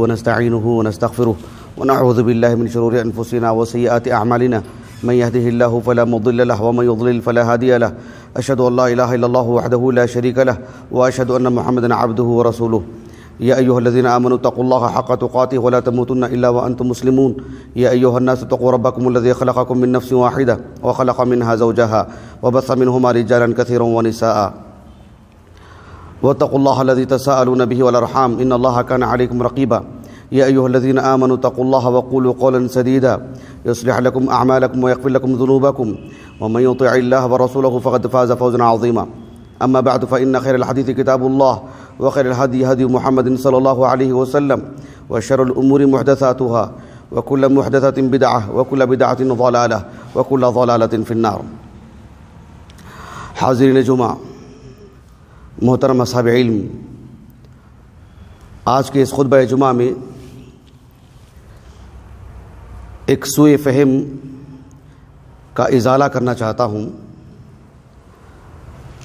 ونستعينه ونستغفره ونعوذ بالله من شرور أنفسنا وسيئات أعمالنا من يهده الله فلا مضل له ومن يضلل فلا هادي له أشهد أن لا إله إلا الله وحده لا شريك له وأشهد أن محمدا عبده ورسوله يا أيها الذين آمنوا اتقوا الله حق تقاته ولا تموتن إلا وأنتم مسلمون يا أيها الناس اتقوا ربكم الذي خلقكم من نفس واحدة وخلق منها زوجها وبث منهما رجالا كثيرا ونساء واتقوا الله الذي تساءلون به والأرحام إن الله كان عليكم رقيبا يا أيها الذين آمنوا اتقوا الله وقولوا قولا سديدا يصلح لكم أعمالكم ويغفر لكم ذنوبكم ومن يطع الله ورسوله فقد فاز فوزا عظيما أما بعد فإن خير الحديث كتاب الله وخير الهدي هدي محمد صلى الله عليه وسلم وشر الأمور محدثاتها وكل محدثة بدعة وكل بدعة ضلالة وكل ضلالة في النار. حاضرین جمعہ، محترم اصحاب علم، آج کے اس خطبہ جمعہ میں ایک سوء فہم کا ازالہ کرنا چاہتا ہوں.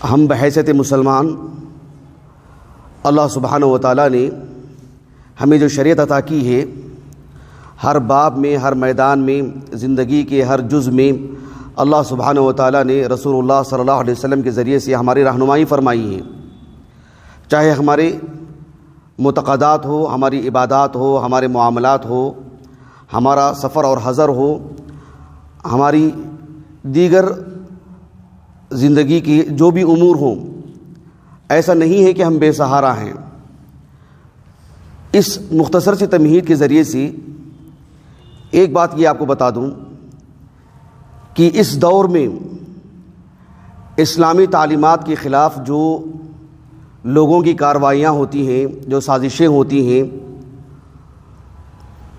ہم بحیثیت مسلمان اللہ سبحانہ و تعالیٰ نے ہمیں جو شریعت عطا کی ہے، ہر باب میں، ہر میدان میں، زندگی کے ہر جز میں اللہ سبحانہ و تعالیٰ نے رسول اللہ صلی اللہ علیہ وسلم کے ذریعے سے ہماری رہنمائی فرمائی ہے. چاہے ہمارے معتقدات ہو، ہماری عبادات ہو، ہمارے معاملات ہو، ہمارا سفر اور حضر ہو، ہماری دیگر زندگی کی جو بھی امور ہوں، ایسا نہیں ہے کہ ہم بے سہارا ہیں. اس مختصر سی تمہید کے ذریعے سے ایک بات یہ آپ کو بتا دوں کہ اس دور میں اسلامی تعلیمات کے خلاف جو لوگوں کی کارروائیاں ہوتی ہیں، جو سازشیں ہوتی ہیں،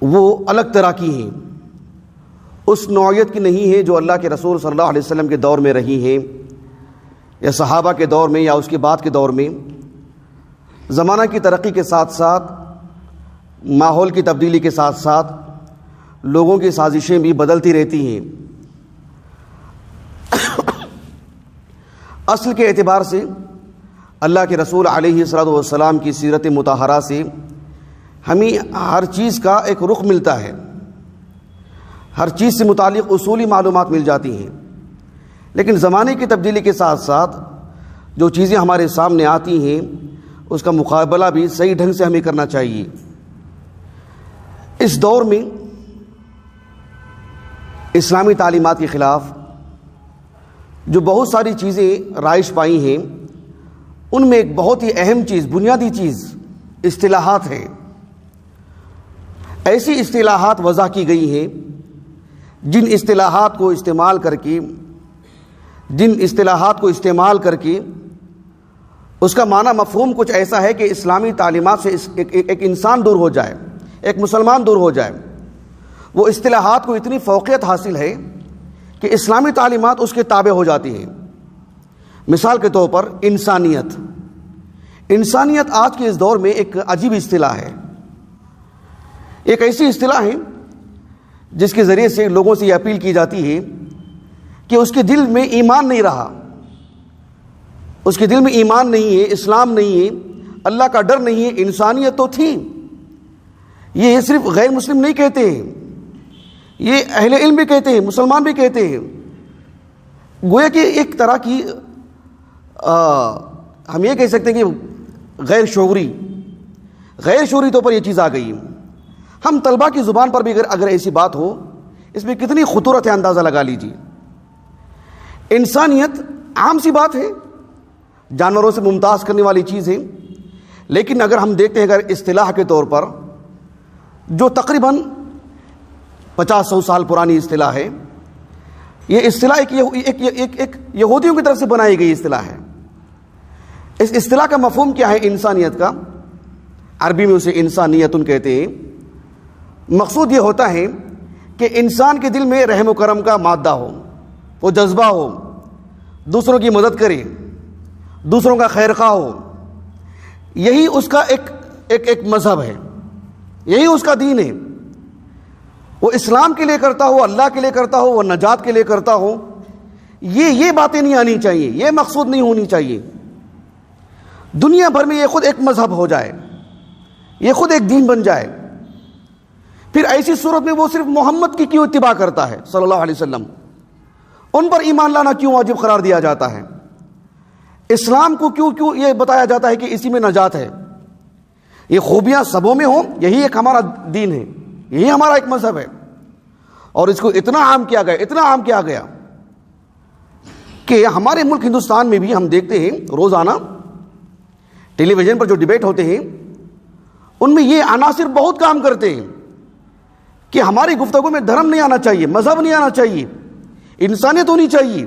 وہ الگ طرح کی ہیں. اس نوعیت کی نہیں ہے جو اللہ کے رسول صلی اللہ علیہ وسلم کے دور میں رہی ہیں، یا صحابہ کے دور میں، یا اس کے بعد کے دور میں. زمانہ کی ترقی کے ساتھ ساتھ، ماحول کی تبدیلی کے ساتھ ساتھ لوگوں کی سازشیں بھی بدلتی رہتی ہیں. اصل کے اعتبار سے اللہ کے رسول علیہ الصلوۃ والسلام کی سیرت مطہرہ سے ہمیں ہر چیز کا ایک رخ ملتا ہے، ہر چیز سے متعلق اصولی معلومات مل جاتی ہیں. لیکن زمانے کی تبدیلی کے ساتھ ساتھ جو چیزیں ہمارے سامنے آتی ہیں اس کا مقابلہ بھی صحیح ڈھنگ سے ہمیں کرنا چاہیے. اس دور میں اسلامی تعلیمات کے خلاف جو بہت ساری چیزیں رائج پائی ہیں، ان میں ایک بہت ہی اہم چیز، بنیادی چیز اصطلاحات ہے. ایسی اصطلاحات وضع کی گئی ہیں جن اصطلاحات کو استعمال کر کے اس کا معنی مفہوم کچھ ایسا ہے کہ اسلامی تعلیمات سے ایک انسان دور ہو جائے، ایک مسلمان دور ہو جائے. وہ اصطلاحات کو اتنی فوقیت حاصل ہے کہ اسلامی تعلیمات اس کے تابع ہو جاتی ہیں. مثال کے طور پر انسانیت آج کے اس دور میں ایک عجیب اصطلاح ہے. ایک ایسی اصطلاح ہے جس کے ذریعے سے لوگوں سے یہ اپیل کی جاتی ہے کہ اس کے دل میں ایمان نہیں رہا، اس کے دل میں ایمان نہیں ہے، اسلام نہیں ہے، اللہ کا ڈر نہیں ہے. انسانیت تو تھی. یہ صرف غیر مسلم نہیں کہتے ہیں، یہ اہل علم بھی کہتے ہیں، مسلمان بھی کہتے ہیں. گویا کہ ایک طرح کی ہم یہ کہہ سکتے ہیں کہ غیر شعوری طور پر یہ چیز آ گئی. ہم طلبہ کی زبان پر بھی اگر ایسی بات ہو، اس میں کتنی خطورت ہے اندازہ لگا لیجیے. انسانیت عام سی بات ہے، جانوروں سے ممتاز کرنے والی چیز ہے. لیکن اگر ہم دیکھتے ہیں، اگر اصطلاح کے طور پر جو تقریباً 50-100 سال پرانی اصطلاح ہے، یہ اصطلاح ایک یہودیوں کی طرف سے بنائی گئی اصطلاح ہے. اس اصطلاح کا مفہوم کیا ہے انسانیت کا؟ عربی میں اسے انسانیتن کہتے ہیں. مقصود یہ ہوتا ہے کہ انسان کے دل میں رحم و کرم کا مادہ ہو، وہ جذبہ ہو، دوسروں کی مدد کرے، دوسروں کا خیر خواہ ہو. یہی اس کا ایک مذہب ہے، یہی اس کا دین ہے. وہ اسلام کے لیے کرتا ہو، اللہ کے لیے کرتا ہو، وہ نجات کے لیے کرتا ہو. یہ باتیں نہیں آنی چاہیے، یہ مقصود نہیں ہونی چاہیے. دنیا بھر میں یہ خود ایک مذہب ہو جائے، یہ خود ایک دین بن جائے. پھر ایسی صورت میں وہ صرف محمد کی کیوں اتباع کرتا ہے صلی اللہ علیہ وسلم؟ ان پر ایمان لانا کیوں واجب قرار دیا جاتا ہے؟ اسلام کو کیوں یہ بتایا جاتا ہے کہ اسی میں نجات ہے؟ یہ خوبیاں سبوں میں ہوں، یہی ایک ہمارا دین ہے، یہی ہمارا ایک مذہب ہے، اور اس کو اتنا عام کیا گیا کہ ہمارے ملک ہندوستان میں بھی ہم دیکھتے ہیں روزانہ ٹیلی ویژن پر جو ڈیبیٹ ہوتے ہیں ان میں یہ عناصر بہت کام کرتے ہیں کہ ہماری گفتگو میں دھرم نہیں آنا چاہیے، مذہب نہیں آنا چاہیے، انسانیت ہونی چاہیے۔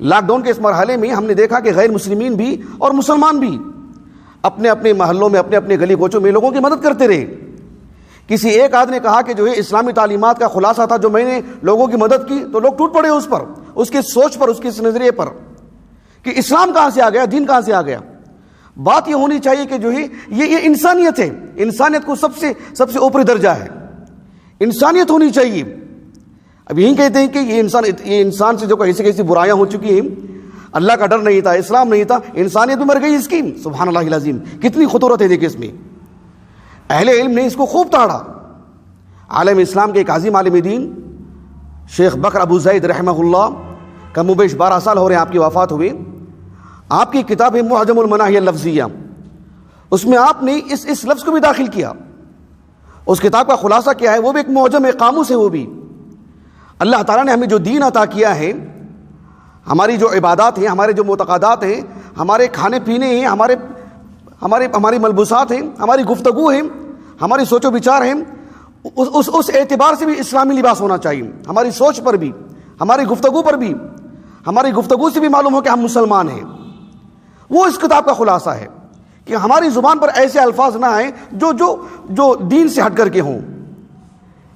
لاک ڈاؤن کے اس مرحلے میں ہم نے دیکھا کہ غیر مسلمین بھی اور مسلمان بھی اپنے اپنے محلوں میں، اپنے اپنے گلی کوچوں میں لوگوں کی مدد کرتے رہے۔ کسی ایک آدمی نے کہا کہ جو ہے اسلامی تعلیمات کا خلاصہ تھا جو میں نے لوگوں کی مدد کی، تو لوگ ٹوٹ پڑے اس پر، اس کی سوچ پر، اس کے نظریے پر کہ اسلام کہاں سے آ گیا، دین کہاں سے آ گیا۔ بات یہ ہونی چاہیے کہ جو ہے یہ انسانیت ہے، انسانیت کو سب سے اوپری درجہ ہے، انسانیت ہونی چاہیے۔ اب یہی کہتے ہیں کہ یہ انسان سے جو کیسی برائیاں ہو چکی ہیں، اللہ کا ڈر نہیں تھا، اسلام نہیں تھا، انسانیت بھی مر گئی اس کی۔ سبحان اللہ العظیم، کتنی خطورت ہے دیکھیں اس میں۔ اہل علم نے اس کو خوب تاڑا۔ عالم اسلام کے ایک عظیم عالم دین شیخ بکر ابو زید رحمہ اللہ، کم و بیش 12 سال ہو رہے ہیں آپ کی وفات ہوئے۔ آپ کی کتاب ہے معجم المناہی اللفظیہ، اس میں آپ نے اس لفظ کو بھی داخل کیا۔ اس کتاب کا خلاصہ کیا ہے؟ وہ بھی ایک معجم، ایک قاموس ہے۔ وہ بھی اللہ تعالیٰ نے ہمیں جو دین عطا کیا ہے، ہماری جو عبادات ہیں، ہمارے جو معتقدات ہیں، ہمارے کھانے پینے ہیں، ہماری ملبوسات ہیں، ہماری گفتگو ہیں، ہماری سوچ و بچار ہیں، اس اعتبار سے بھی اسلامی لباس ہونا چاہیے۔ ہماری سوچ پر بھی، ہماری گفتگو پر بھی، ہماری گفتگو سے بھی معلوم ہو کہ ہم مسلمان ہیں۔ وہ اس کتاب کا خلاصہ ہے کہ ہماری زبان پر ایسے الفاظ نہ آئیں جو دین سے ہٹ کر کے ہوں۔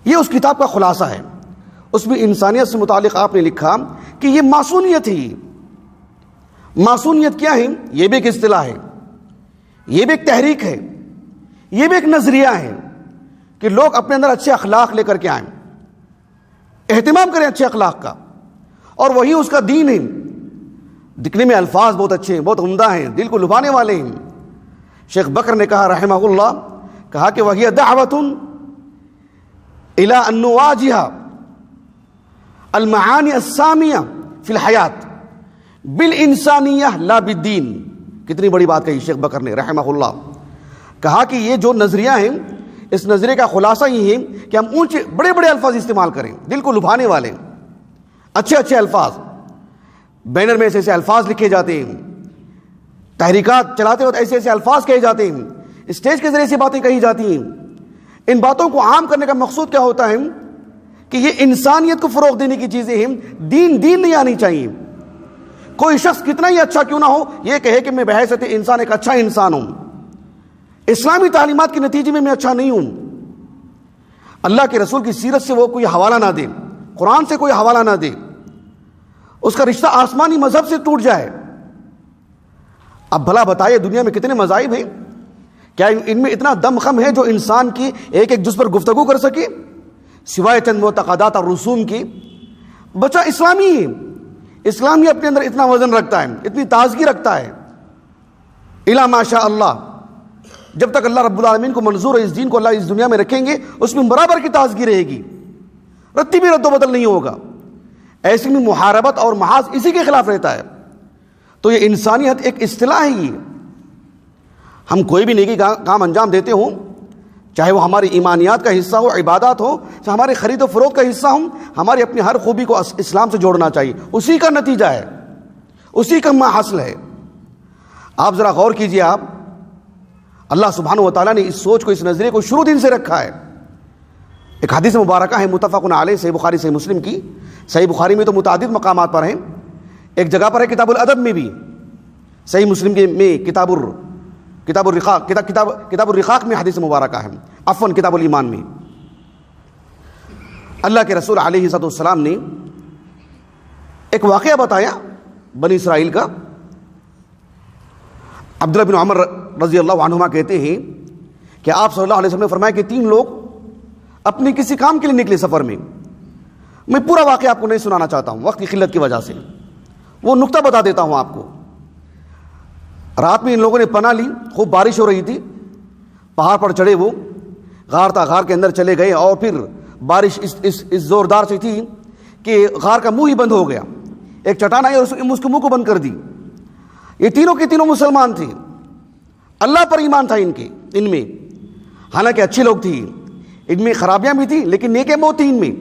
یہ اس کتاب کا خلاصہ ہے۔ اس میں انسانیت سے متعلق آپ نے لکھا کہ یہ معصونیت ہے۔ معصونیت کیا ہے؟ یہ بھی ایک اصطلاح ہے، یہ بھی ایک تحریک ہے، یہ بھی ایک نظریہ ہے کہ لوگ اپنے اندر اچھے اخلاق لے کر کے آئیں، اہتمام کریں اچھے اخلاق کا، اور وہی اس کا دین ہے۔ دکھنے میں الفاظ بہت اچھے ہیں، بہت عمدہ ہیں، دل کو لبھانے والے ہیں۔ شیخ بکر نے کہا رحمہ اللہ، کہا کہ وہی دعوت الی ان نواجہ المعانی السامیہ فی الحیات بالانسانیہ لا بالدین۔ کتنی بڑی بات کہی شیخ بکر نے رحمہ اللہ۔ کہا کہ یہ جو نظریہ ہیں، اس نظریے کا خلاصہ یہ ہے کہ ہم اونچے بڑے بڑے الفاظ استعمال کریں، دل کو لبھانے والے اچھے الفاظ۔ بینر میں ایسے الفاظ لکھے جاتے ہیں، تحریکات چلاتے وقت ایسے الفاظ کہے جاتے ہیں، اسٹیج کے ذریعے سے باتیں کہی جاتی ہیں۔ ان باتوں کو عام کرنے کا مقصود کیا ہوتا ہے کہ یہ انسانیت کو فروغ دینے کی چیزیں ہیں، دین نہیں آنی چاہیے۔ کوئی شخص کتنا ہی اچھا کیوں نہ ہو، یہ کہے کہ میں بحیثیت انسان ایک اچھا انسان ہوں، اسلامی تعلیمات کے نتیجے میں اچھا نہیں ہوں، اللہ کے رسول کی سیرت سے وہ کوئی حوالہ نہ دے، قرآن سے کوئی حوالہ نہ دے، اس کا رشتہ آسمانی مذہب سے ٹوٹ جائے۔ اب بھلا بتائیے دنیا میں کتنے مذاہب ہیں، کیا ان میں اتنا دم خم ہے جو انسان کی ایک جز پر گفتگو کر سکے سوائے چند معتقدات اور رسوم کی؟ بچہ اسلامی ہے، اسلامی اپنے اندر اتنا وزن رکھتا ہے، اتنی تازگی رکھتا ہے، الا ماشاء اللہ۔ جب تک اللہ رب العالمین کو منظور ہے اس دین کو اللہ اس دنیا میں رکھیں گے، اس میں برابر کی تازگی رہے گی، رتی بھی رد و بدل نہیں ہوگا۔ ایسے میں محاربت اور محاذ اسی کے خلاف رہتا ہے۔ تو یہ انسانیت ایک اصطلاح ہے۔ ہم کوئی بھی نیکی کام انجام دیتے ہوں، چاہے وہ ہماری ایمانیات کا حصہ ہو، عبادات ہو، چاہے ہمارے خرید و فروخت کا حصہ ہوں، ہماری اپنی ہر خوبی کو اسلام سے جوڑنا چاہیے، اسی کا نتیجہ ہے، اسی کا حاصل ہے۔ آپ ذرا غور کیجئے، آپ اللہ سبحانہ و تعالیٰ نے اس سوچ کو، اس نظریے کو شروع دن سے رکھا ہے۔ ایک حدیث مبارکہ ہے متفق علیہ، صحیح بخاری صحیح مسلم کی۔ صحیح بخاری میں تو متعدد مقامات پر ہیں، ایک جگہ پر ہے کتاب الادب میں بھی، صحیح مسلم میں کتاب الرقاق میں حدیث مبارکہ ہے، عفواً کتاب الایمان میں۔ اللہ کے رسول علیہ السلام نے ایک واقعہ بتایا بنی اسرائیل کا۔ عبداللہ بن عمر رضی اللہ عنہما کہتے ہیں کہ آپ صلی اللہ علیہ وسلم نے فرمایا کہ 3 لوگ اپنے کسی کام کے لیے نکلے سفر میں۔ میں پورا واقعہ آپ کو نہیں سنانا چاہتا ہوں وقت کی قلت کی وجہ سے، وہ نقطہ بتا دیتا ہوں آپ کو۔ رات میں ان لوگوں نے پناہ لی، خوب بارش ہو رہی تھی، پہاڑ پر چڑھے، وہ غار تھا، غار کے اندر چلے گئے اور پھر بارش اس زوردار سے تھی کہ غار کا منہ ہی بند ہو گیا. ایک چٹان آئی اور اس کے منہ کو بند کر دی. یہ تینوں کے تینوں مسلمان تھے، اللہ پر ایمان تھا ان میں، حالانکہ اچھے لوگ تھے، ان میں خرابیاں بھی تھیں لیکن نیکیاں بہت تھیں، ان میں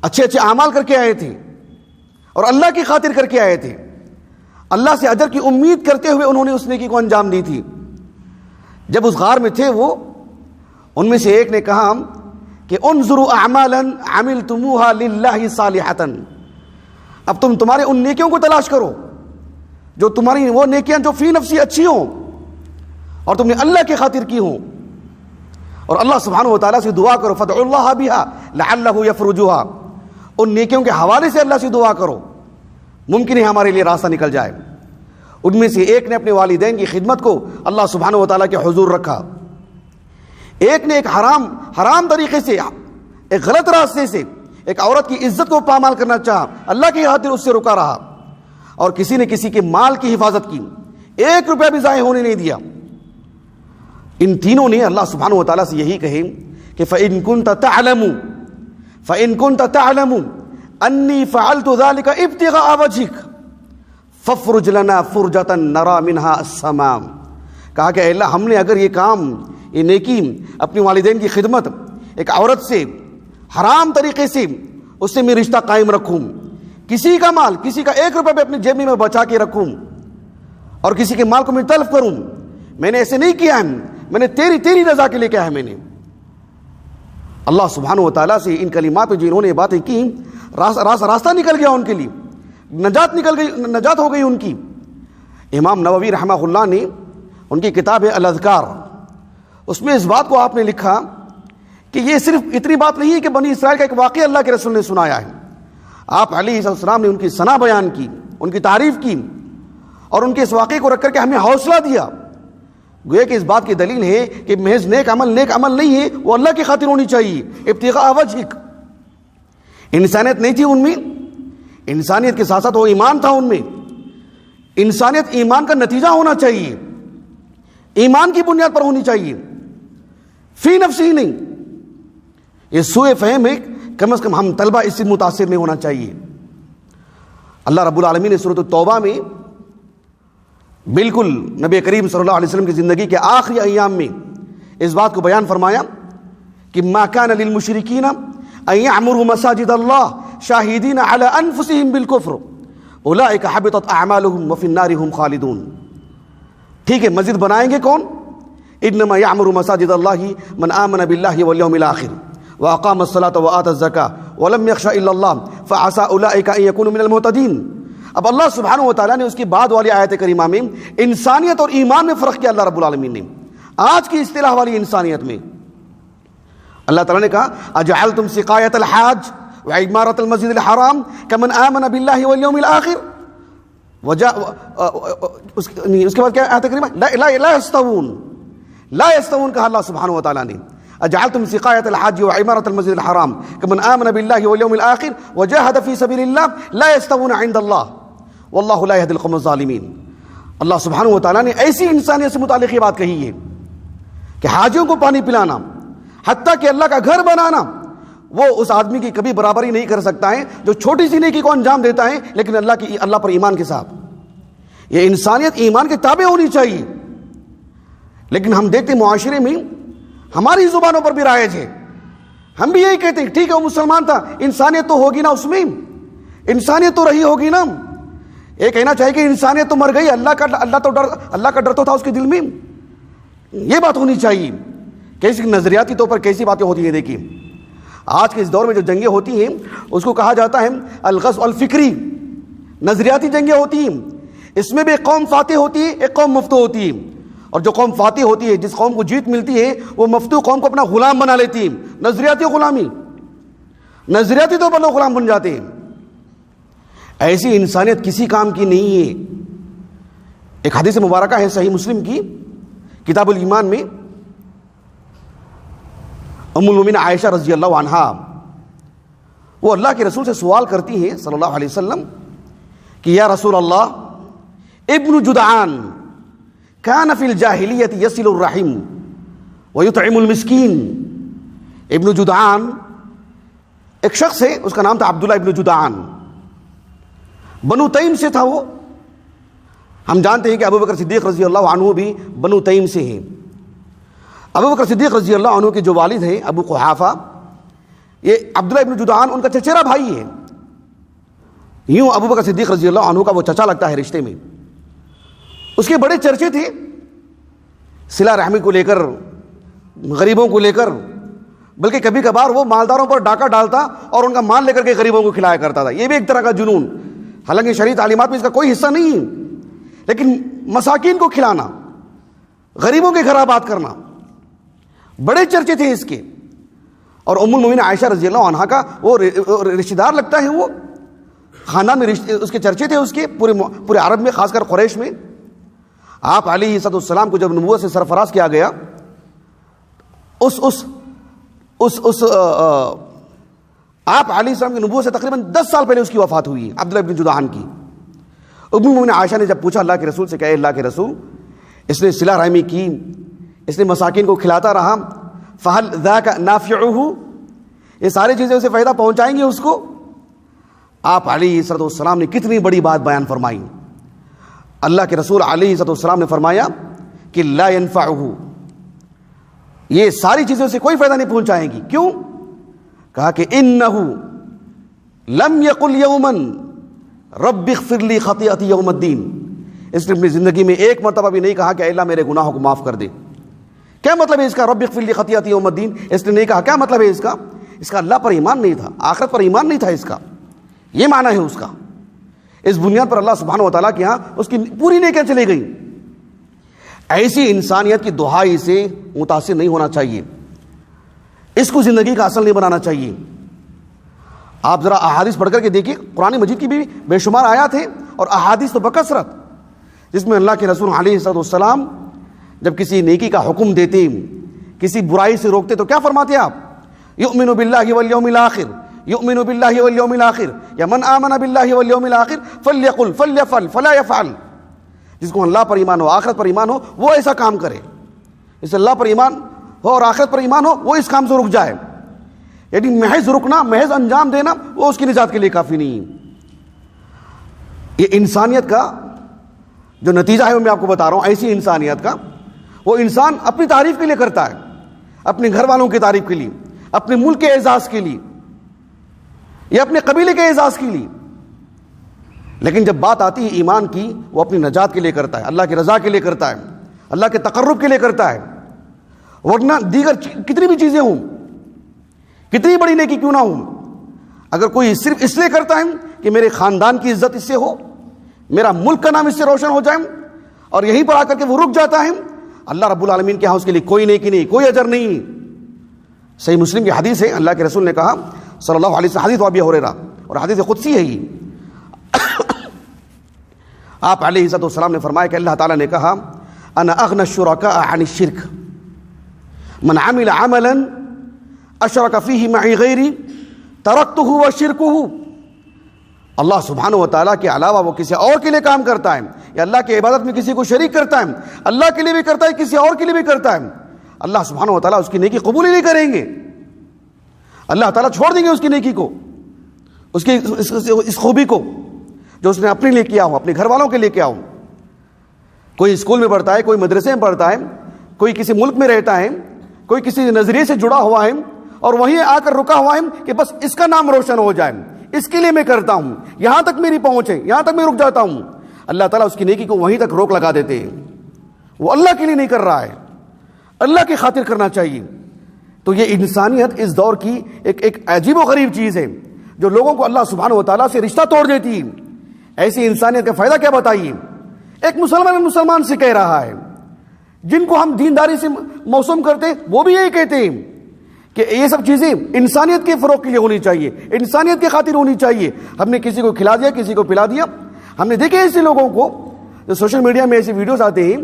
اچھے اچھے اعمال کر کے آئے تھے اور اللہ کی خاطر کر کے آئے تھے. اللہ سے اجر کی امید کرتے ہوئے انہوں نے اس نیکی کو انجام دی تھی. جب اس غار میں تھے وہ، ان میں سے ایک نے کہا کہ انظروا اعمالا عملتموها للہ صالحۃ، اب تمہارے ان نیکیوں کو تلاش کرو جو تمہاری وہ نیکیاں جو فی نفسی اچھی ہوں اور تم نے اللہ کی خاطر کی ہوں، اور اللہ سبحانہ و تعالیٰ سے دعا کرو، فادعوا اللہ بها لعلہ یفرجها، ان نیکیوں کے حوالے سے اللہ سے دعا کرو، ممکن ہے ہمارے لیے راستہ نکل جائے. ان میں سے ایک نے اپنے والدین کی خدمت کو اللہ سبحانہ و تعالیٰ کے حضور رکھا، ایک نے ایک حرام طریقے سے، ایک غلط راستے سے ایک عورت کی عزت کو پامال کرنا چاہا، اللہ کی خاطر اس سے رکا رہا، اور کسی نے کسی کے مال کی حفاظت کی، 1 روپیہ بھی ضائع ہونے نہیں دیا. ان تینوں نے اللہ سبحانہ و تعالیٰ سے یہی کہے کہ فَإِن كُنْتَ تَعْلَمُ أَنِّي فَعَلْتُ ذَلِكَ ابْتِغَاءَ وَجْهِكَ فَافْرُجْ لَنَا فُرْجَةً نَرَى مِنْهَا السَّمَامَ. کہا کہ اے اللہ، ہم نے اگر یہ کام، یہ نیکی، اپنی والدین کی خدمت، ایک عورت سے حرام طریقے سے اس سے میں رشتہ قائم رکھوں، کسی کا مال، کسی کا 1 روپیہ بھی اپنی جیب میں بچا کے رکھوں اور کسی کے مال کو میں تلف کروں، میں نے ایسے نہیں کیا ہے، میں نے تیری رضا کے لیے کیا ہے. میں نے اللہ سبحانہ و تعالیٰ سے ان کلمات میں جنہوں نے باتیں کی، راستہ نکل گیا ان کے لیے، نجات ہو گئی ان کی. امام نووی رحمہ اللہ نے ان کی کتاب ہے الاذکار، اس میں اس بات کو آپ نے لکھا کہ یہ صرف اتنی بات نہیں ہے کہ بنی اسرائیل کا ایک واقعہ اللہ کے رسول نے سنایا ہے. آپ علیہ السلام نے ان کی ثنا بیان کی، ان کی تعریف کی، اور ان کے اس واقعے کو رکھ کر کے ہمیں حوصلہ دیا. گویا کہ اس بات کی دلیل ہے کہ محض نیک عمل نہیں ہے، وہ اللہ کی خاطر ہونی چاہیے، ابتغاء وجہک. انسانیت نہیں تھی ان میں، انسانیت کے ساتھ ساتھ وہ ایمان تھا ان میں. انسانیت ایمان کا نتیجہ ہونا چاہیے، ایمان کی بنیاد پر ہونی چاہیے، فی نفسی نہیں. یہ سوء فہم ہے، کم از کم ہم طلبہ اس سے متاثر نہیں ہونا چاہیے. اللہ رب العالمین نے سورۃ التوبہ میں بالکل نبی کریم صلی اللہ علیہ وسلم کی زندگی کے آخری ایام میں اس بات کو بیان فرمایا کہ ما کان للمشرکین ان یعمروا مساجد اللہ شاہدین علی انفسہم بالکفر اولئک حبطت اعمالہم وفی النار ہم خالدون. ٹھیک ہے، مسجد بنائیں گے کون؟ انما یعمر مساجد اللہ من آمن باللہ والیوم الآخر واقام الصلاة وآتى الزکاة ولم یخش الا اللہ فعسى اولئک ان یکونوا من المہتدین. اب اللہ سبحانہ و تعالیٰ نے اس کی بعد والی آیت کریمہ میں انسانیت اور ایمان میں فرق کیا. اللہ رب العالمین نے آج کی اصطلاح والی انسانیت میں اللہ تعالیٰ نے کہا اجعلتم سقایۃ الحاج وعمارۃ المسجد الحرام کمن آمن باللہ والیوم الآخر. اس کے بعد کیا آیت کریمہ؟ لا یستوون کہا اللہ سبحانہ و تعالیٰ نے. اجعلتم سقایۃ الحاج وعمارۃ المسجد الحرام کمن آمن باللہ والیوم الآخر وجاہد فی سبیل اللہ لا یستوون عند اللہ واللہ لا یہدی القوم الظالمین. اللہ سبحانہ و تعالیٰ نے ایسی انسانیت سے متعلق یہ بات کہی ہے کہ حاجیوں کو پانی پلانا، حتیٰ کہ اللہ کا گھر بنانا، وہ اس آدمی کی کبھی برابری نہیں کر سکتا ہے جو چھوٹی سی نیکی کو انجام دیتا ہے لیکن اللہ پر ایمان کے ساتھ. یہ انسانیت ایمان کے تابع ہونی چاہیے. لیکن ہم دیکھتے معاشرے میں ہماری زبانوں پر بھی رائج ہے، ہم بھی یہی کہتے ہیں ٹھیک ہے وہ مسلمان تھا، انسانیت تو ہوگی نا، اس میں انسانیت تو رہی ہوگی نا. یہ کہنا چاہیے کہ انسانیت تو مر گئی، اللہ کا ڈر تو تھا اس کے دل میں. یہ بات ہونی چاہیے. کیسی نظریاتی طور پر کیسی باتیں ہوتی ہیں. دیکھیے آج کے اس دور میں جو جنگیں ہوتی ہیں اس کو کہا جاتا ہے الغزو الفکری، نظریاتی جنگیں ہوتی ہیں. اس میں بھی ایک قوم فاتح ہوتی ہے، ایک قوم مفتوح ہوتی ہے، اور جو قوم فاتح ہوتی ہے، جس قوم کو جیت ملتی ہے، وہ مفتوح قوم کو اپنا غلام بنا لیتی ہے. نظریاتی غلامی، نظریاتی طور پر لوگ غلام بن جاتے ہیں. ایسی انسانیت کسی کام کی نہیں ہے. ایک حدیث مبارکہ ہے صحیح مسلم کی کتاب الایمان میں، ام المومنین عائشہ رضی اللہ عنہا وہ اللہ کے رسول سے سوال کرتی ہیں صلی اللہ علیہ وسلم کہ یا رسول اللہ، ابن جدعان کان فی الجاہلیت یصل الرحم وَيُطْعِمُ الْمِسْكِينَ. ابن جدعان ایک شخص ہے، اس کا نام تھا عبداللہ ابن جدعان، بنو تیم سے تھا وہ. ہم جانتے ہیں کہ ابو بکر صدیق رضی اللہ عنہ بھی بنو تیم سے ہیں. ابو بکر صدیق رضی اللہ عنہ کے جو والد ہیں ابو قحافہ، یہ عبداللہ ابن جدعان ان کا چچیرا بھائی ہے. یوں ابو بکر صدیق رضی اللہ عنہ کا وہ چچا لگتا ہے رشتے میں. اس کے بڑے چرچے تھے صلہ رحمی کو لے کر، غریبوں کو لے کر، بلکہ کبھی کبھار وہ مالداروں پر ڈاکہ ڈالتا اور ان کا مال لے کر کے غریبوں کو کھلایا کرتا تھا. یہ بھی ایک طرح کا جنون، حالانکہ شرعی تعلیمات میں اس کا کوئی حصہ نہیں ہے، لیکن مساکین کو کھلانا، غریبوں کے گھر آباد کرنا، بڑے چرچے تھے اس کے. اور ام المومنین عائشہ رضی اللہ عنہا کا وہ رشتہ دار لگتا ہے، وہ خاندان میں اس کے چرچے تھے، اس کے پورے عرب میں، خاص کر قریش میں. آپ علیہ السلام کو جب نبوت سے سرفراز کیا گیا، آپ علیہ السلام کی نبوت سے تقریباً 10 سال پہلے اس کی وفات ہوئی عبداللہ ابن جدعان کی. ام المومنین عائشہ نے جب پوچھا اللہ کے رسول سے کہ اے اللہ کے رسول، اس نے صلہ رحمی کی، اس نے مساکین کو کھلاتا رہا، فہل ذاک نافعہ، یہ ساری چیزیں اسے فائدہ پہنچائیں گی اس کو؟ آپ علیہ السلام نے کتنی بڑی بات بیان فرمائی. اللہ کے رسول علیہ السلام نے فرمایا کہ لا ينفعہ، یہ ساری چیزیں اسے کوئی فائدہ نہیں پہنچائیں گی. کیوں؟ کہا کہ انہ لم یقل یوما رب اغفر لی خطیئتی یوم الدین، اس نے اپنی زندگی میں ایک مرتبہ بھی نہیں کہا کہ اے اللہ میرے گناہوں کو معاف کر دے. کیا مطلب ہے اس کا رب اغفر لی خطیئتی یوم الدین؟ اس نے نہیں کہا. کیا مطلب ہے اس کا؟ اس کا اللہ پر ایمان نہیں تھا، آخرت پر ایمان نہیں تھا اس کا، یہ معنی ہے اس کا. اس بنیاد پر اللہ سبحانہ و تعالیٰ کے ہاں اس کی پوری نیکیاں چلی گئی. ایسی انسانیت کی دہائی سے متاثر نہیں ہونا چاہیے، اس کو زندگی کا اصل نہیں بنانا چاہیے. آپ ذرا احادیث پڑھ کر کے دیکھیے، قرآن مجید کی بھی بے شمار آیات ہیں اور احادیث تو بکثرت، جس میں اللہ کے رسول علیہ السلام جب کسی نیکی کا حکم دیتے، کسی برائی سے روکتے، تو کیا فرماتے آپ؟ یؤمن باللہ والیوم الآخر، یؤمن باللہ والیوم الآخر، یا من آمن باللہ والیوم الآخر فلیقل فلیفعل فلا یفعل. جس کو اللہ پر ایمان ہو، آخرت پر ایمان ہو، وہ ایسا کام کرے. اس اللہ پر ایمان ہو اور آخرت پر ایمان ہو، وہ اس کام سے رک جائے. یعنی محض رکنا، محض انجام دینا، وہ اس کی نجات کے لیے کافی نہیں. یہ انسانیت کا جو نتیجہ ہے وہ میں آپ کو بتا رہا ہوں. ایسی انسانیت کا وہ انسان اپنی تعریف کے لیے کرتا ہے، اپنے گھر والوں کی تعریف کے لیے، اپنے ملک کے اعزاز کے لیے، یا اپنے قبیلے کے اعزاز کے لیے. لیکن جب بات آتی ہے ایمان کی، وہ اپنی نجات کے لیے کرتا ہے، اللہ کی رضا کے لیے کرتا ہے، اللہ کے تقرب کے لیے کرتا ہے. ورنہ دیگر کتنی بھی چیزیں ہوں، کتنی بڑی نیکی کیوں نہ ہوں، اگر کوئی صرف اس لیے کرتا ہے کہ میرے خاندان کی عزت اس سے ہو، میرا ملک کا نام اس سے روشن ہو جائے، اور یہیں پر آ کر کے وہ رک جاتا ہے، اللہ رب العالمین کے ہاں اس کے لیے کوئی نیکی نہیں، کوئی اجر نہیں. صحیح مسلم کی حدیث ہے، اللہ کے رسول نے کہا صلی اللہ علیہ وسلم، حدیث ابی ہریرہ اور حدیث قدسی ہے یہ، آپ علیہ السلام نے فرمایا کہ اللہ تعالیٰ نے کہا انا اغنى الشرکاء عن الشرک من عمل عملا اشرک فیہ معی غیری ترکتہ وشرکہ. اللہ سبحانہ و تعالیٰ کے علاوہ وہ کسی اور کے لیے کام کرتا ہے، یا اللہ کی عبادت میں کسی کو شریک کرتا ہے، اللہ کے لیے بھی کرتا ہے، کسی اور کے لیے بھی کرتا ہے، اللہ سبحانہ و تعالیٰ اس کی نیکی قبول ہی نہیں کریں گے. اللہ تعالیٰ چھوڑ دیں گے اس کی نیکی کو، اس کی اس خوبی کو جو اس نے اپنے لیے کیا ہو، اپنے گھر والوں کے لیے کیا ہو. کوئی اسکول میں پڑھتا ہے، کوئی مدرسے میں پڑھتا ہے، کوئی کسی ملک میں رہتا ہے، کوئی کسی نظریے سے جڑا ہوا ہے اور وہیں آ کر رکا ہوا ہے کہ بس اس کا نام روشن ہو جائے، اس کے لیے میں کرتا ہوں، یہاں تک میری پہنچ ہے، یہاں تک میں رک جاتا ہوں. اللہ تعالیٰ اس کی نیکی کو وہیں تک روک لگا دیتے ہیں. وہ اللہ کے لیے نہیں کر رہا ہے، اللہ کی خاطر کرنا چاہیے. تو یہ انسانیت اس دور کی ایک عجیب و غریب چیز ہے جو لوگوں کو اللہ سبحانہ و تعالیٰ سے رشتہ توڑ دیتی ہے. ایسی انسانیت کا فائدہ کیا بتائیے؟ ایک مسلمان سے کہہ رہا ہے، جن کو ہم دینداری سے موسوم کرتے ہیں وہ بھی یہی کہتے ہیں کہ یہ سب چیزیں انسانیت کے فروغ کے لیے ہونی چاہیے، انسانیت کی خاطر ہونی چاہیے. ہم نے کسی کو کھلا دیا، کسی کو پلا دیا. ہم نے دیکھے ایسے لوگوں کو جو سوشل میڈیا میں ایسے ویڈیوز آتے ہیں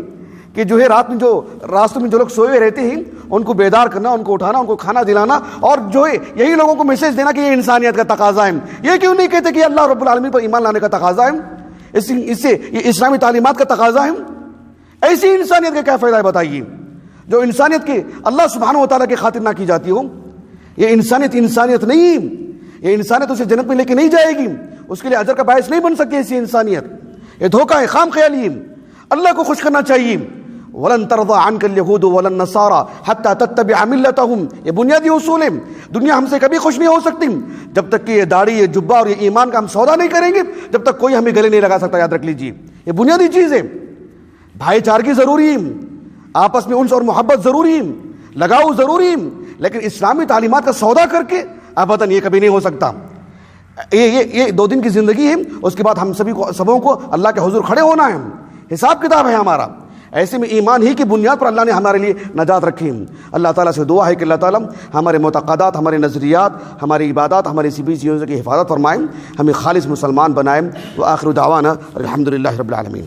کہ جو ہے رات میں جو راستوں میں جو لوگ سوئے رہتے ہیں ان کو بیدار کرنا، ان کو اٹھانا، ان کو کھانا دلانا، اور جو ہے یہی لوگوں کو میسج دینا کہ یہ انسانیت کا تقاضا ہے. یہ کیوں نہیں کہتے کہ اللہ رب العالمین پر ایمان لانے کا تقاضا ہے، اس سے یہ اسلامی تعلیمات کا تقاضا ہے؟ ایسی انسانیت کا کیا فائدہ ہے بتائیے؟ جو انسانیت کی اللہ سبحانہ و تعالیٰ کی خاطر نہ کی جاتی ہو، یہ انسانیت نہیں، یہ انسانیت اسے جنت میں لے کے نہیں جائے گی، اس کے لیے اجر کا باعث نہیں بن سکتی ایسی انسانیت، یہ دھوکہ ہے، خام خیالی ہے۔ اللہ کو خوش کرنا چاہیے۔ وَلَن تَرْضَىٰ عَنْكَ الْيَهُودُ وَلَا النَّصَارَىٰ حَتَّىٰ تَتَّبِعَ مِلَّتَهُمْ، یہ بنیادی اصول ہیں۔ دنیا ہم سے کبھی خوش نہیں ہو سکتی جب تک کہ یہ داڑھی، یہ جبہ اور یہ ایمان کا ہم سودا نہیں کریں گے، جب تک کوئی ہمیں گلے نہیں لگا سکتا، یاد رکھ لیجیے، یہ بنیادی چیز ہے۔ بھائی چارگی ضروری ہے، آپس میں انس اور محبت ضروری ہے، لگاؤ ضروری ہے، لیکن اسلامی تعلیمات کا سودا کر کے ابداً یہ کبھی نہیں ہو سکتا۔ یہ 2 دن کی زندگی ہے، اس کے بعد ہم سبوں کو اللہ کے حضور کھڑے ہونا ہے، حساب کتاب ہے ہمارا۔ ایسے میں ایمان ہی کی بنیاد پر اللہ نے ہمارے لیے نجات رکھی۔ اللہ تعالیٰ سے دعا ہے کہ اللہ تعالیٰ ہمارے معتقدات، ہمارے نظریات، ہماری عبادات، ہماری سبھی چیزوں کی حفاظت فرمائیں، ہمیں خالص مسلمان بنائیں۔ وآخر دعوانا الحمدللہ رب العالمین۔